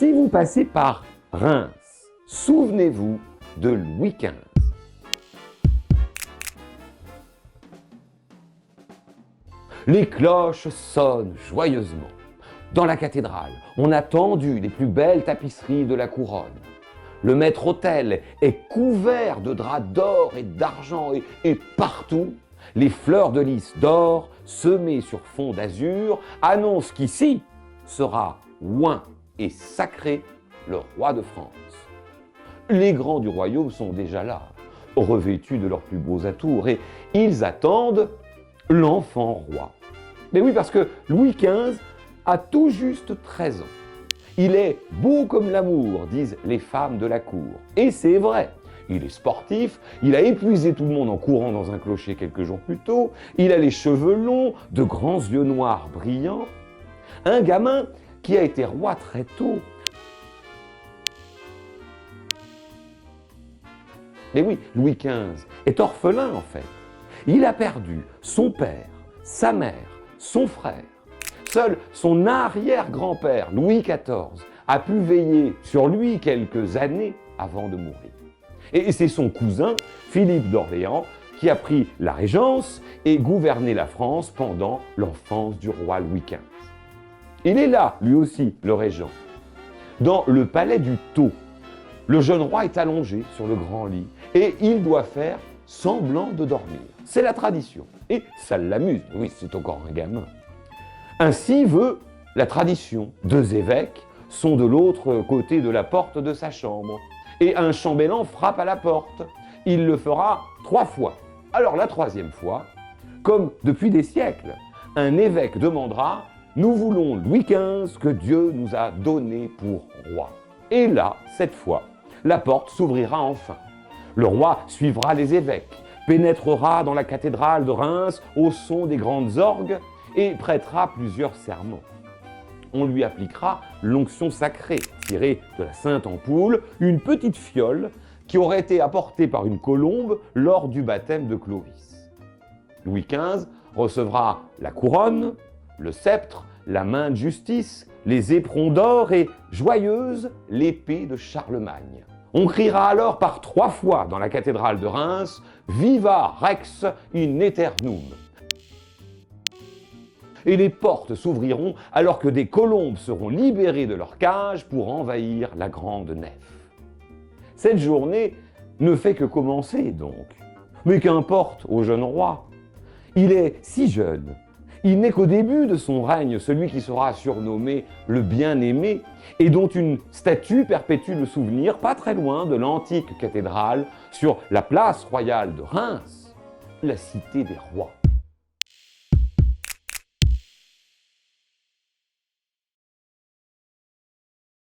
Si vous passez par Reims, souvenez-vous de Louis XV. Les cloches sonnent joyeusement. Dans la cathédrale, on a tendu les plus belles tapisseries de la couronne. Le maître-autel est couvert de draps d'or et d'argent et partout, les fleurs de lys d'or semées sur fond d'azur annoncent qu'ici sera oint et sacré le roi de France. Les grands du royaume sont déjà là, revêtus de leurs plus beaux atours, et ils attendent l'enfant roi. Mais oui, parce que Louis XV a tout juste 13 ans. Il est beau comme l'amour, disent les femmes de la cour. Et c'est vrai. Il est sportif, il a épuisé tout le monde en courant dans un clocher quelques jours plus tôt, il a les cheveux longs, de grands yeux noirs brillants. Un gamin qui a été roi très tôt. Mais oui, Louis XV est orphelin en fait. Il a perdu son père, sa mère, son frère. Seul son arrière-grand-père, Louis XIV, a pu veiller sur lui quelques années avant de mourir. Et c'est son cousin, Philippe d'Orléans, qui a pris la régence et gouverné la France pendant l'enfance du roi Louis XV. Il est là, lui aussi, le régent. Dans le palais du Thau, le jeune roi est allongé sur le grand lit et il doit faire semblant de dormir. C'est la tradition. Et ça l'amuse. Oui, c'est encore un gamin. Ainsi veut la tradition. 2 évêques sont de l'autre côté de la porte de sa chambre. Et un chambellan frappe à la porte. Il le fera 3 fois. Alors la 3e fois, comme depuis des siècles, un évêque demandera « Nous voulons Louis XV que Dieu nous a donné pour roi ». Et là, cette fois, la porte s'ouvrira enfin. Le roi suivra les évêques, pénétrera dans la cathédrale de Reims au son des grandes orgues et prêtera plusieurs sermons. On lui appliquera l'onction sacrée, tirée de la Sainte Ampoule, une petite fiole qui aurait été apportée par une colombe lors du baptême de Clovis. Louis XV recevra la couronne, le sceptre, la main de justice, les éperons d'or et, joyeuse, l'épée de Charlemagne. On criera alors par 3 fois dans la cathédrale de Reims « Viva Rex in aeternum ». Et les portes s'ouvriront alors que des colombes seront libérées de leur cage pour envahir la grande nef. Cette journée ne fait que commencer donc. Mais qu'importe au jeune roi. Il est si jeune. Il n'est qu'au début de son règne, celui qui sera surnommé le bien-aimé et dont une statue perpétue le souvenir pas très loin de l'antique cathédrale sur la place royale de Reims, la cité des rois.